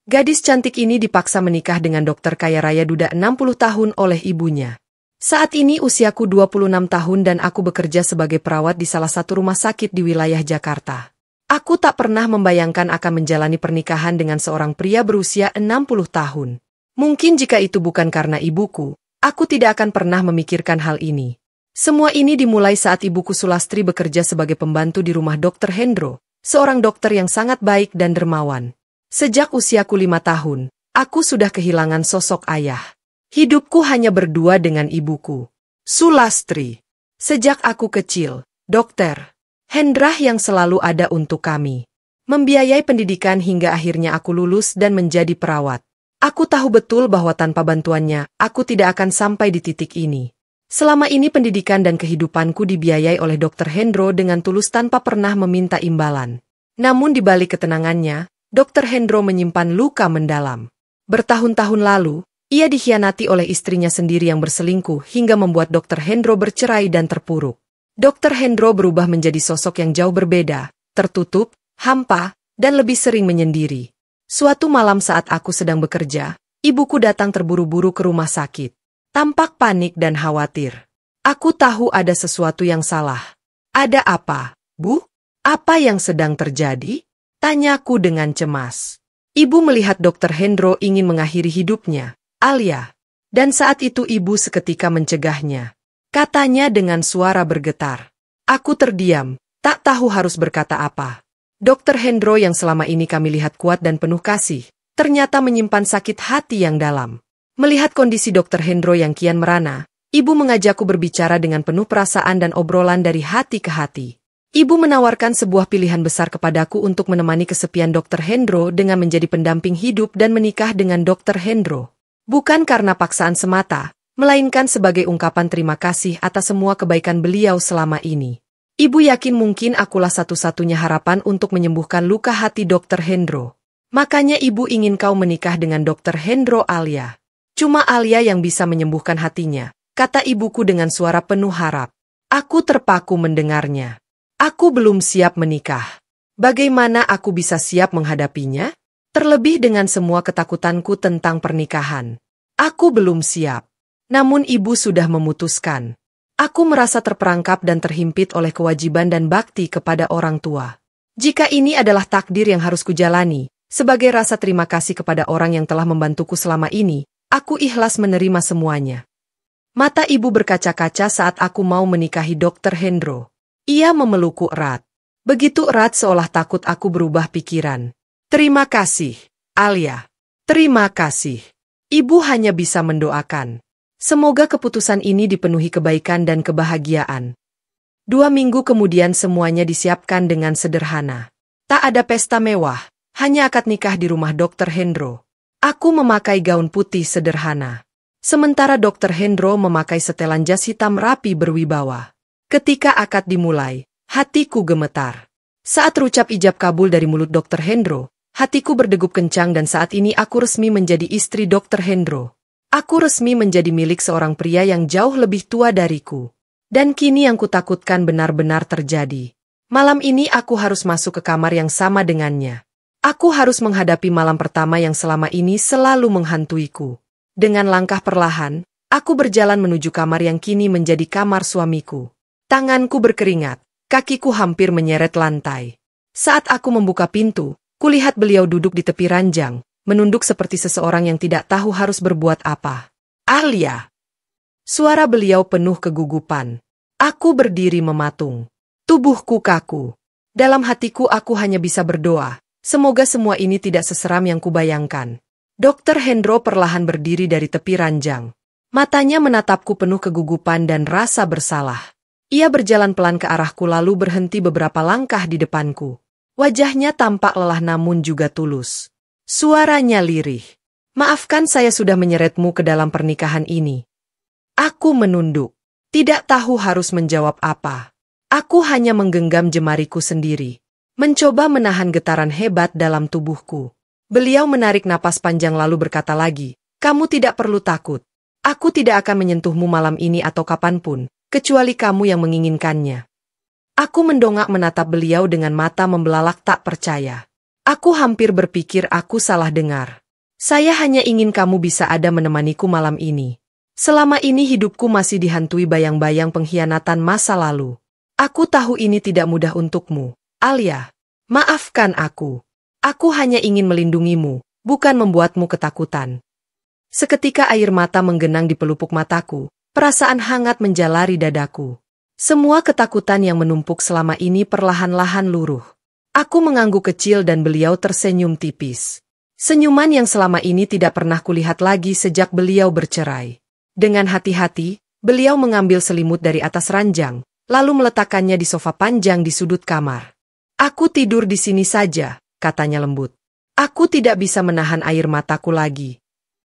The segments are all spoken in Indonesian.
Gadis cantik ini dipaksa menikah dengan dokter kaya raya duda 60 tahun oleh ibunya. Saat ini usiaku 26 tahun dan aku bekerja sebagai perawat di salah satu rumah sakit di wilayah Jakarta. Aku tak pernah membayangkan akan menjalani pernikahan dengan seorang pria berusia 60 tahun. Mungkin jika itu bukan karena ibuku, aku tidak akan pernah memikirkan hal ini. Semua ini dimulai saat ibuku Sulastri bekerja sebagai pembantu di rumah Dr. Hendro, seorang dokter yang sangat baik dan dermawan. Sejak usiaku 5 tahun, aku sudah kehilangan sosok ayah. Hidupku hanya berdua dengan ibuku, Sulastri. Sejak aku kecil, Dr. Hendra yang selalu ada untuk kami. Membiayai pendidikan hingga akhirnya aku lulus dan menjadi perawat. Aku tahu betul bahwa tanpa bantuannya, aku tidak akan sampai di titik ini. Selama ini pendidikan dan kehidupanku dibiayai oleh Dr. Hendro dengan tulus tanpa pernah meminta imbalan. Namun di balik ketenangannya, Dr. Hendro menyimpan luka mendalam. Bertahun-tahun lalu, ia dikhianati oleh istrinya sendiri yang berselingkuh hingga membuat Dr. Hendro bercerai dan terpuruk. Dr. Hendro berubah menjadi sosok yang jauh berbeda, tertutup, hampa, dan lebih sering menyendiri. Suatu malam saat aku sedang bekerja, ibuku datang terburu-buru ke rumah sakit. Tampak panik dan khawatir. Aku tahu ada sesuatu yang salah. Ada apa, Bu? Apa yang sedang terjadi? Tanyaku dengan cemas. Ibu melihat Dr. Hendro ingin mengakhiri hidupnya, Alia. Dan saat itu ibu seketika mencegahnya. Katanya dengan suara bergetar. Aku terdiam, tak tahu harus berkata apa. Dr. Hendro yang selama ini kami lihat kuat dan penuh kasih, ternyata menyimpan sakit hati yang dalam. Melihat kondisi Dr. Hendro yang kian merana, ibu mengajakku berbicara dengan penuh perasaan dan obrolan dari hati ke hati. Ibu menawarkan sebuah pilihan besar kepadaku untuk menemani kesepian Dr. Hendro dengan menjadi pendamping hidup dan menikah dengan Dr. Hendro. Bukan karena paksaan semata, melainkan sebagai ungkapan terima kasih atas semua kebaikan beliau selama ini. Ibu yakin mungkin akulah satu-satunya harapan untuk menyembuhkan luka hati Dr. Hendro. Makanya ibu ingin kau menikah dengan Dr. Hendro, Alia. Cuma Alia yang bisa menyembuhkan hatinya, kata ibuku dengan suara penuh harap. Aku terpaku mendengarnya. Aku belum siap menikah. Bagaimana aku bisa siap menghadapinya? Terlebih dengan semua ketakutanku tentang pernikahan. Aku belum siap. Namun ibu sudah memutuskan. Aku merasa terperangkap dan terhimpit oleh kewajiban dan bakti kepada orang tua. Jika ini adalah takdir yang harus kujalani, sebagai rasa terima kasih kepada orang yang telah membantuku selama ini, aku ikhlas menerima semuanya. Mata ibu berkaca-kaca saat aku mau menikahi Dr. Hendro. Ia memelukku erat. Begitu erat seolah takut aku berubah pikiran. Terima kasih, Alia. Terima kasih. Ibu hanya bisa mendoakan. Semoga keputusan ini dipenuhi kebaikan dan kebahagiaan. 2 minggu kemudian semuanya disiapkan dengan sederhana. Tak ada pesta mewah, hanya akad nikah di rumah Dr. Hendro. Aku memakai gaun putih sederhana. Sementara Dr. Hendro memakai setelan jas hitam rapi berwibawa. Ketika akad dimulai, hatiku gemetar. Saat terucap ijab kabul dari mulut Dr. Hendro, hatiku berdegup kencang dan saat ini aku resmi menjadi istri Dr. Hendro. Aku resmi menjadi milik seorang pria yang jauh lebih tua dariku. Dan kini yang kutakutkan benar-benar terjadi. Malam ini aku harus masuk ke kamar yang sama dengannya. Aku harus menghadapi malam pertama yang selama ini selalu menghantuiku. Dengan langkah perlahan, aku berjalan menuju kamar yang kini menjadi kamar suamiku. Tanganku berkeringat, kakiku hampir menyeret lantai. Saat aku membuka pintu, kulihat beliau duduk di tepi ranjang, menunduk seperti seseorang yang tidak tahu harus berbuat apa. Alia! Suara beliau penuh kegugupan. Aku berdiri mematung. Tubuhku kaku. Dalam hatiku aku hanya bisa berdoa, semoga semua ini tidak seseram yang kubayangkan. Dr. Hendro perlahan berdiri dari tepi ranjang. Matanya menatapku penuh kegugupan dan rasa bersalah. Ia berjalan pelan ke arahku lalu berhenti beberapa langkah di depanku. Wajahnya tampak lelah namun juga tulus. Suaranya lirih. Maafkan saya sudah menyeretmu ke dalam pernikahan ini. Aku menunduk. Tidak tahu harus menjawab apa. Aku hanya menggenggam jemariku sendiri. Mencoba menahan getaran hebat dalam tubuhku. Beliau menarik napas panjang lalu berkata lagi, kamu tidak perlu takut. Aku tidak akan menyentuhmu malam ini atau kapanpun. Kecuali kamu yang menginginkannya. Aku mendongak menatap beliau dengan mata membelalak tak percaya. Aku hampir berpikir aku salah dengar. Saya hanya ingin kamu bisa ada menemaniku malam ini. Selama ini hidupku masih dihantui bayang-bayang pengkhianatan masa lalu. Aku tahu ini tidak mudah untukmu, Alia. Maafkan aku. Aku hanya ingin melindungimu, bukan membuatmu ketakutan. Seketika air mata menggenang di pelupuk mataku, perasaan hangat menjalari dadaku. Semua ketakutan yang menumpuk selama ini perlahan-lahan luruh. Aku mengangguk kecil dan beliau tersenyum tipis. Senyuman yang selama ini tidak pernah kulihat lagi sejak beliau bercerai. Dengan hati-hati, beliau mengambil selimut dari atas ranjang, lalu meletakkannya di sofa panjang di sudut kamar. Aku tidur di sini saja, katanya lembut. Aku tidak bisa menahan air mataku lagi.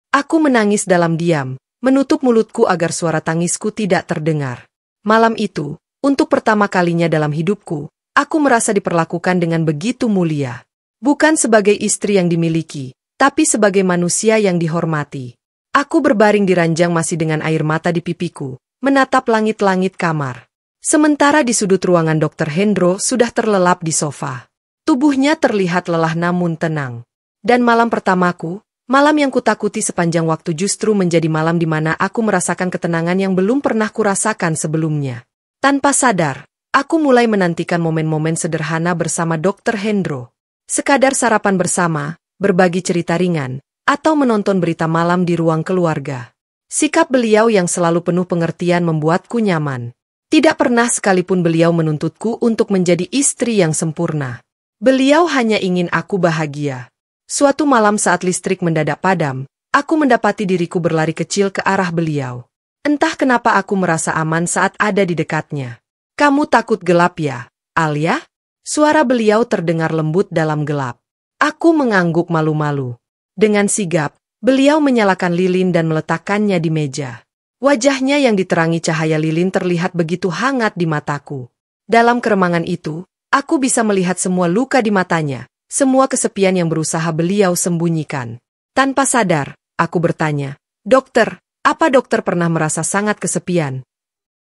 Aku menangis dalam diam, menutup mulutku agar suara tangisku tidak terdengar. Malam itu, untuk pertama kalinya dalam hidupku, aku merasa diperlakukan dengan begitu mulia. Bukan sebagai istri yang dimiliki, tapi sebagai manusia yang dihormati. Aku berbaring di ranjang masih dengan air mata di pipiku, menatap langit-langit kamar. Sementara di sudut ruangan Dr. Hendro sudah terlelap di sofa. Tubuhnya terlihat lelah namun tenang. Dan malam pertamaku, malam yang kutakuti sepanjang waktu justru menjadi malam di mana aku merasakan ketenangan yang belum pernah kurasakan sebelumnya. Tanpa sadar, aku mulai menantikan momen-momen sederhana bersama Dr. Hendro. Sekadar sarapan bersama, berbagi cerita ringan, atau menonton berita malam di ruang keluarga. Sikap beliau yang selalu penuh pengertian membuatku nyaman. Tidak pernah sekalipun beliau menuntutku untuk menjadi istri yang sempurna. Beliau hanya ingin aku bahagia. Suatu malam saat listrik mendadak padam, aku mendapati diriku berlari kecil ke arah beliau. Entah kenapa aku merasa aman saat ada di dekatnya. Kamu takut gelap ya, Alia? Suara beliau terdengar lembut dalam gelap. Aku mengangguk malu-malu. Dengan sigap, beliau menyalakan lilin dan meletakkannya di meja. Wajahnya yang diterangi cahaya lilin terlihat begitu hangat di mataku. Dalam keremangan itu, aku bisa melihat semua luka di matanya, semua kesepian yang berusaha beliau sembunyikan. Tanpa sadar, aku bertanya, "Dokter, apa dokter pernah merasa sangat kesepian?"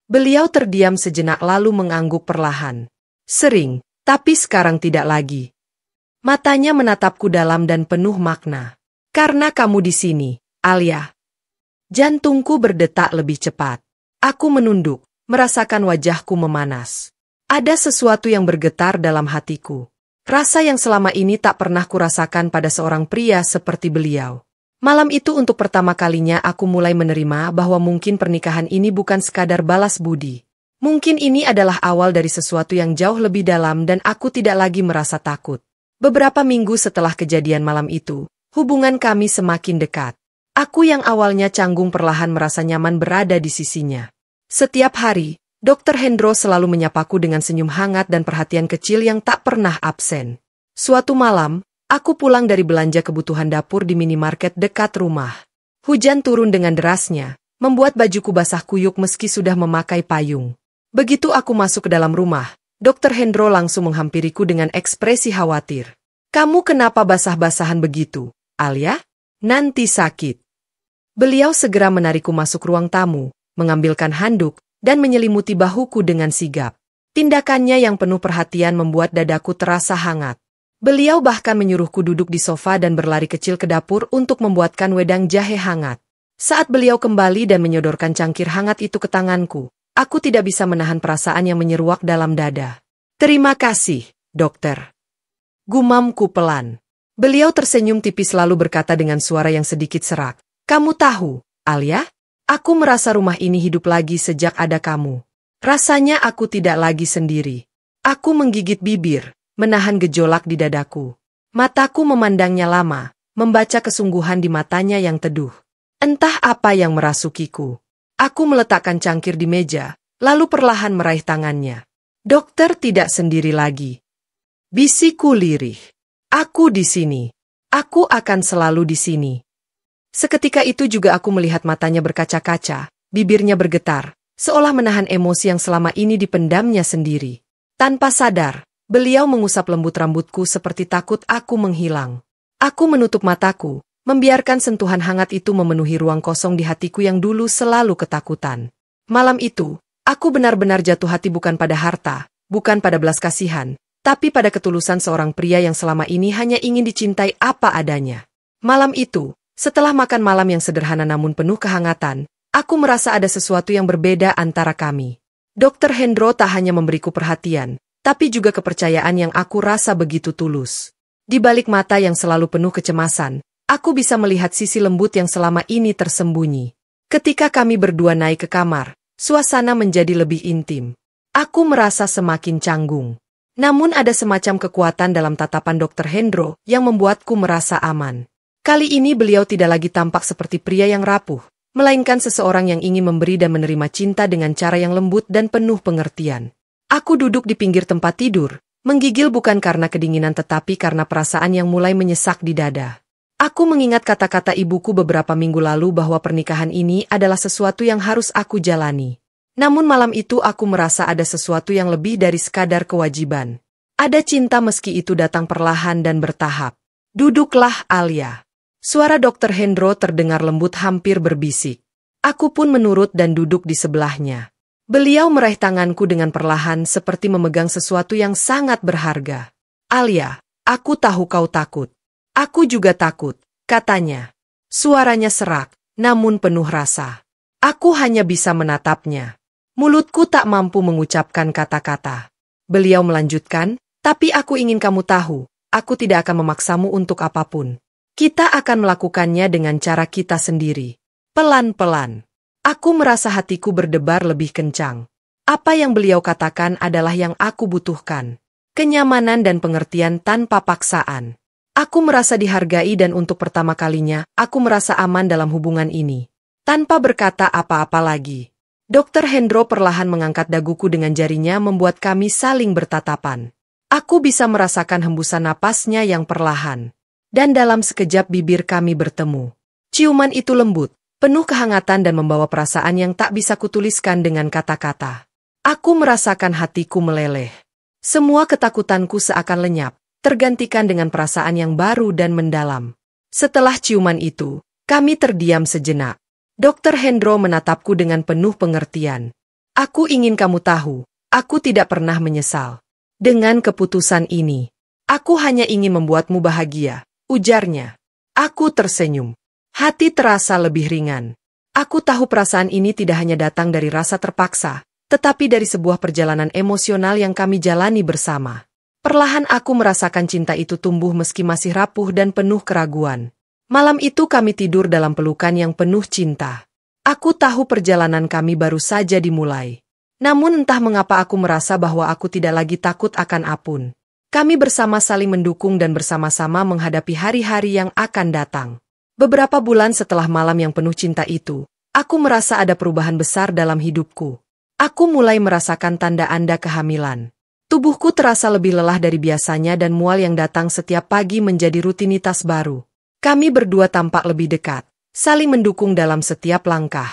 Beliau terdiam sejenak lalu mengangguk perlahan. "Sering, tapi sekarang tidak lagi." Matanya menatapku dalam dan penuh makna. "Karena kamu di sini, Alia." Jantungku berdetak lebih cepat. Aku menunduk, merasakan wajahku memanas. Ada sesuatu yang bergetar dalam hatiku. Rasa yang selama ini tak pernah kurasakan pada seorang pria seperti beliau. Malam itu untuk pertama kalinya aku mulai menerima bahwa mungkin pernikahan ini bukan sekadar balas budi. Mungkin ini adalah awal dari sesuatu yang jauh lebih dalam dan aku tidak lagi merasa takut. Beberapa minggu setelah kejadian malam itu, hubungan kami semakin dekat. Aku yang awalnya canggung perlahan merasa nyaman berada di sisinya. Setiap hari, Dr. Hendro selalu menyapaku dengan senyum hangat dan perhatian kecil yang tak pernah absen. Suatu malam, aku pulang dari belanja kebutuhan dapur di minimarket dekat rumah. Hujan turun dengan derasnya, membuat bajuku basah kuyuk meski sudah memakai payung. Begitu aku masuk ke dalam rumah, Dr. Hendro langsung menghampiriku dengan ekspresi khawatir. "Kamu kenapa basah-basahan begitu, Alia? Nanti sakit." Beliau segera menarikku masuk ruang tamu, mengambilkan handuk, dan menyelimuti bahuku dengan sigap. Tindakannya yang penuh perhatian membuat dadaku terasa hangat. Beliau bahkan menyuruhku duduk di sofa dan berlari kecil ke dapur untuk membuatkan wedang jahe hangat. Saat beliau kembali dan menyodorkan cangkir hangat itu ke tanganku, aku tidak bisa menahan perasaan yang menyeruak dalam dada. "Terima kasih, dokter." Gumamku pelan. Beliau tersenyum tipis lalu berkata dengan suara yang sedikit serak, "Kamu tahu, Alia? Aku merasa rumah ini hidup lagi sejak ada kamu. Rasanya aku tidak lagi sendiri." Aku menggigit bibir, menahan gejolak di dadaku. Mataku memandangnya lama, membaca kesungguhan di matanya yang teduh. Entah apa yang merasukiku. Aku meletakkan cangkir di meja, lalu perlahan meraih tangannya. "Dokter tidak sendiri lagi," bisikku lirih. "Aku di sini. Aku akan selalu di sini." Seketika itu juga aku melihat matanya berkaca-kaca, bibirnya bergetar, seolah menahan emosi yang selama ini dipendamnya sendiri. Tanpa sadar, beliau mengusap lembut rambutku seperti takut aku menghilang. Aku menutup mataku, membiarkan sentuhan hangat itu memenuhi ruang kosong di hatiku yang dulu selalu ketakutan. Malam itu, aku benar-benar jatuh hati bukan pada harta, bukan pada belas kasihan, tapi pada ketulusan seorang pria yang selama ini hanya ingin dicintai apa adanya. Malam itu, setelah makan malam yang sederhana namun penuh kehangatan, aku merasa ada sesuatu yang berbeda antara kami. Dr. Hendro tak hanya memberiku perhatian, tapi juga kepercayaan yang aku rasa begitu tulus. Di balik mata yang selalu penuh kecemasan, aku bisa melihat sisi lembut yang selama ini tersembunyi. Ketika kami berdua naik ke kamar, suasana menjadi lebih intim. Aku merasa semakin canggung. Namun ada semacam kekuatan dalam tatapan Dr. Hendro yang membuatku merasa aman. Kali ini beliau tidak lagi tampak seperti pria yang rapuh, melainkan seseorang yang ingin memberi dan menerima cinta dengan cara yang lembut dan penuh pengertian. Aku duduk di pinggir tempat tidur, menggigil bukan karena kedinginan tetapi karena perasaan yang mulai menyesak di dada. Aku mengingat kata-kata ibuku beberapa minggu lalu bahwa pernikahan ini adalah sesuatu yang harus aku jalani. Namun malam itu aku merasa ada sesuatu yang lebih dari sekadar kewajiban. Ada cinta meski itu datang perlahan dan bertahap. Duduklah, Alia. Suara Dr. Hendro terdengar lembut hampir berbisik. Aku pun menurut dan duduk di sebelahnya. Beliau meraih tanganku dengan perlahan seperti memegang sesuatu yang sangat berharga. Alia, aku tahu kau takut. Aku juga takut, katanya. Suaranya serak, namun penuh rasa. Aku hanya bisa menatapnya. Mulutku tak mampu mengucapkan kata-kata. Beliau melanjutkan, tapi aku ingin kamu tahu, aku tidak akan memaksamu untuk apapun. Kita akan melakukannya dengan cara kita sendiri. Pelan-pelan. Aku merasa hatiku berdebar lebih kencang. Apa yang beliau katakan adalah yang aku butuhkan. Kenyamanan dan pengertian tanpa paksaan. Aku merasa dihargai dan untuk pertama kalinya, aku merasa aman dalam hubungan ini. Tanpa berkata apa-apa lagi. Dr. Hendro perlahan mengangkat daguku dengan jarinya membuat kami saling bertatapan. Aku bisa merasakan hembusan napasnya yang perlahan. Dan dalam sekejap bibir kami bertemu. Ciuman itu lembut, penuh kehangatan dan membawa perasaan yang tak bisa kutuliskan dengan kata-kata. Aku merasakan hatiku meleleh. Semua ketakutanku seakan lenyap, tergantikan dengan perasaan yang baru dan mendalam. Setelah ciuman itu, kami terdiam sejenak. Dr. Hendro menatapku dengan penuh pengertian. Aku ingin kamu tahu, aku tidak pernah menyesal. Dengan keputusan ini, aku hanya ingin membuatmu bahagia. Ujarnya. Aku tersenyum. Hati terasa lebih ringan. Aku tahu perasaan ini tidak hanya datang dari rasa terpaksa, tetapi dari sebuah perjalanan emosional yang kami jalani bersama. Perlahan aku merasakan cinta itu tumbuh meski masih rapuh dan penuh keraguan. Malam itu kami tidur dalam pelukan yang penuh cinta. Aku tahu perjalanan kami baru saja dimulai. Namun entah mengapa aku merasa bahwa aku tidak lagi takut akan apapun. Kami bersama saling mendukung dan bersama-sama menghadapi hari-hari yang akan datang. Beberapa bulan setelah malam yang penuh cinta itu, aku merasa ada perubahan besar dalam hidupku. Aku mulai merasakan tanda-tanda kehamilan. Tubuhku terasa lebih lelah dari biasanya dan mual yang datang setiap pagi menjadi rutinitas baru. Kami berdua tampak lebih dekat, saling mendukung dalam setiap langkah.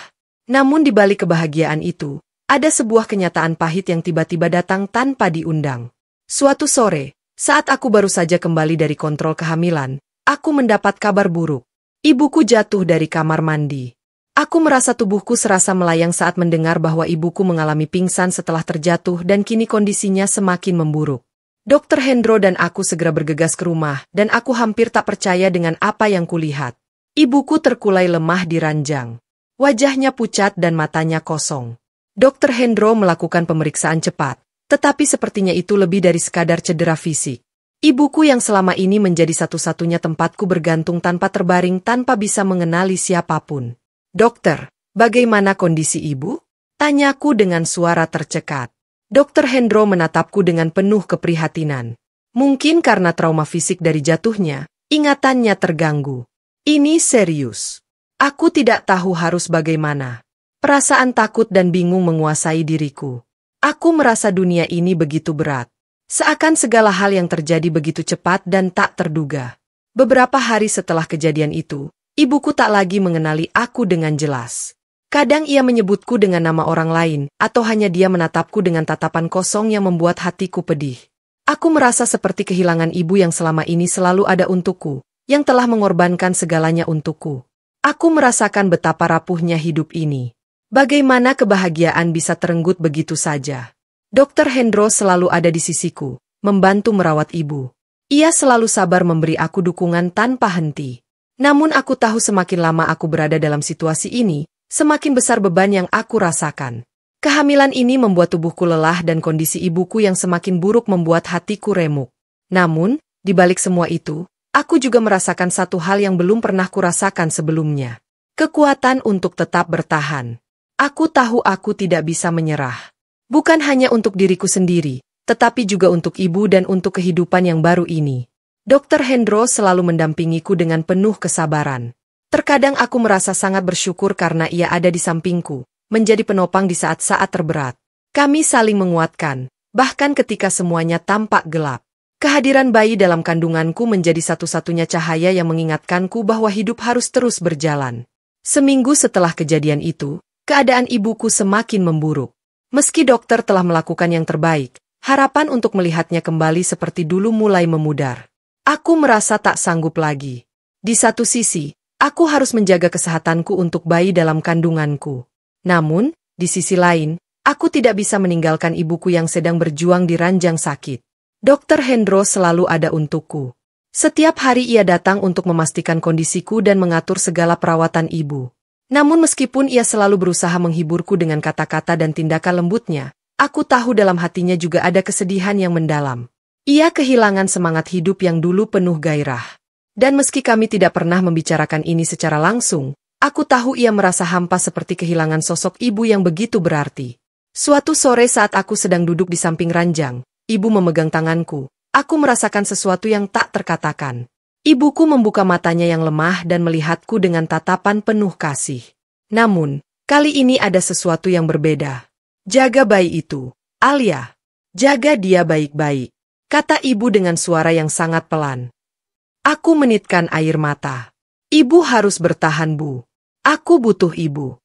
Namun di balik kebahagiaan itu, ada sebuah kenyataan pahit yang tiba-tiba datang tanpa diundang. Suatu sore, saat aku baru saja kembali dari kontrol kehamilan, aku mendapat kabar buruk. Ibuku jatuh dari kamar mandi. Aku merasa tubuhku serasa melayang saat mendengar bahwa ibuku mengalami pingsan setelah terjatuh dan kini kondisinya semakin memburuk. Dr. Hendro dan aku segera bergegas ke rumah dan aku hampir tak percaya dengan apa yang kulihat. Ibuku terkulai lemah di ranjang. Wajahnya pucat dan matanya kosong. Dr. Hendro melakukan pemeriksaan cepat. Tetapi sepertinya itu lebih dari sekadar cedera fisik. Ibuku yang selama ini menjadi satu-satunya tempatku bergantung tanpa terbaring tanpa bisa mengenali siapapun. Dokter, bagaimana kondisi ibu? Tanyaku dengan suara tercekat. Dr. Hendro menatapku dengan penuh keprihatinan. Mungkin karena trauma fisik dari jatuhnya, ingatannya terganggu. Ini serius. Aku tidak tahu harus bagaimana. Perasaan takut dan bingung menguasai diriku. Aku merasa dunia ini begitu berat. Seakan segala hal yang terjadi begitu cepat dan tak terduga. Beberapa hari setelah kejadian itu, ibuku tak lagi mengenali aku dengan jelas. Kadang ia menyebutku dengan nama orang lain, atau hanya dia menatapku dengan tatapan kosong yang membuat hatiku pedih. Aku merasa seperti kehilangan ibu yang selama ini selalu ada untukku, yang telah mengorbankan segalanya untukku. Aku merasakan betapa rapuhnya hidup ini. Bagaimana kebahagiaan bisa terenggut begitu saja? Dr. Hendro selalu ada di sisiku, membantu merawat ibu. Ia selalu sabar memberi aku dukungan tanpa henti. Namun aku tahu semakin lama aku berada dalam situasi ini, semakin besar beban yang aku rasakan. Kehamilan ini membuat tubuhku lelah dan kondisi ibuku yang semakin buruk membuat hatiku remuk. Namun, di balik semua itu, aku juga merasakan satu hal yang belum pernah kurasakan sebelumnya. Kekuatan untuk tetap bertahan. Aku tahu aku tidak bisa menyerah. Bukan hanya untuk diriku sendiri, tetapi juga untuk ibu dan untuk kehidupan yang baru ini. Dr. Hendro selalu mendampingiku dengan penuh kesabaran. Terkadang aku merasa sangat bersyukur karena ia ada di sampingku, menjadi penopang di saat-saat terberat. Kami saling menguatkan, bahkan ketika semuanya tampak gelap. Kehadiran bayi dalam kandunganku menjadi satu-satunya cahaya yang mengingatkanku bahwa hidup harus terus berjalan. Seminggu setelah kejadian itu, keadaan ibuku semakin memburuk. Meski dokter telah melakukan yang terbaik, harapan untuk melihatnya kembali seperti dulu mulai memudar. Aku merasa tak sanggup lagi. Di satu sisi, aku harus menjaga kesehatanku untuk bayi dalam kandunganku. Namun, di sisi lain, aku tidak bisa meninggalkan ibuku yang sedang berjuang di ranjang sakit. Dr. Hendro selalu ada untukku. Setiap hari ia datang untuk memastikan kondisiku dan mengatur segala perawatan ibu. Namun meskipun ia selalu berusaha menghiburku dengan kata-kata dan tindakan lembutnya, aku tahu dalam hatinya juga ada kesedihan yang mendalam. Ia kehilangan semangat hidup yang dulu penuh gairah. Dan meski kami tidak pernah membicarakan ini secara langsung, aku tahu ia merasa hampa seperti kehilangan sosok ibu yang begitu berarti. Suatu sore saat aku sedang duduk di samping ranjang, ibu memegang tanganku. Aku merasakan sesuatu yang tak terkatakan. Ibuku membuka matanya yang lemah dan melihatku dengan tatapan penuh kasih. Namun, kali ini ada sesuatu yang berbeda. Jaga bayi itu, Alia. Jaga dia baik-baik, kata ibu dengan suara yang sangat pelan. Aku menitkan air mata. Ibu harus bertahan, Bu. Aku butuh ibu.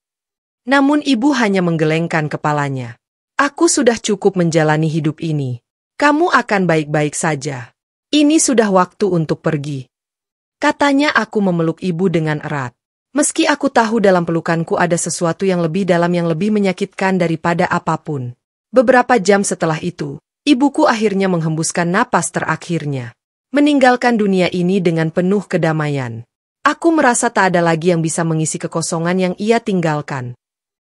Namun ibu hanya menggelengkan kepalanya. Aku sudah cukup menjalani hidup ini. Kamu akan baik-baik saja. Ini sudah waktu untuk pergi. Katanya aku memeluk ibu dengan erat. Meski aku tahu dalam pelukanku ada sesuatu yang lebih dalam yang lebih menyakitkan daripada apapun. Beberapa jam setelah itu, ibuku akhirnya menghembuskan napas terakhirnya. Meninggalkan dunia ini dengan penuh kedamaian. Aku merasa tak ada lagi yang bisa mengisi kekosongan yang ia tinggalkan.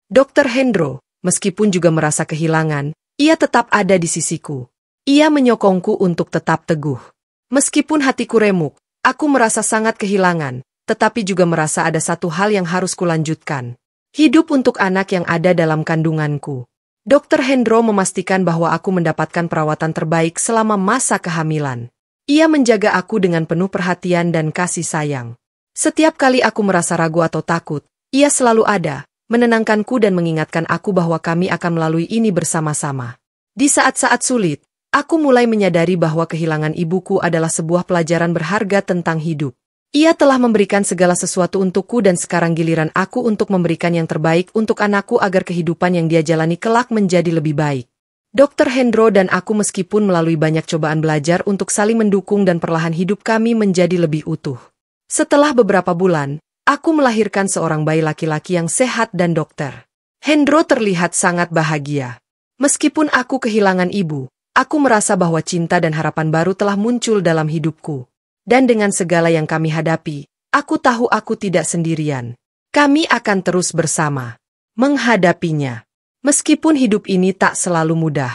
Dr. Hendro, meskipun juga merasa kehilangan, ia tetap ada di sisiku. Ia menyokongku untuk tetap teguh. Meskipun hatiku remuk, aku merasa sangat kehilangan, tetapi juga merasa ada satu hal yang harus kulanjutkan. Hidup untuk anak yang ada dalam kandunganku. Dr. Hendro memastikan bahwa aku mendapatkan perawatan terbaik selama masa kehamilan. Ia menjaga aku dengan penuh perhatian dan kasih sayang. Setiap kali aku merasa ragu atau takut, ia selalu ada, menenangkanku dan mengingatkan aku bahwa kami akan melalui ini bersama-sama. Di saat-saat sulit, aku mulai menyadari bahwa kehilangan ibuku adalah sebuah pelajaran berharga tentang hidup. Ia telah memberikan segala sesuatu untukku dan sekarang giliran aku untuk memberikan yang terbaik untuk anakku agar kehidupan yang dia jalani kelak menjadi lebih baik. Dr. Hendro dan aku meskipun melalui banyak cobaan belajar untuk saling mendukung dan perlahan hidup kami menjadi lebih utuh. Setelah beberapa bulan, aku melahirkan seorang bayi laki-laki yang sehat dan Dr. Hendro terlihat sangat bahagia. Meskipun aku kehilangan ibu, aku merasa bahwa cinta dan harapan baru telah muncul dalam hidupku. Dan dengan segala yang kami hadapi, aku tahu aku tidak sendirian. Kami akan terus bersama menghadapinya. Meskipun hidup ini tak selalu mudah.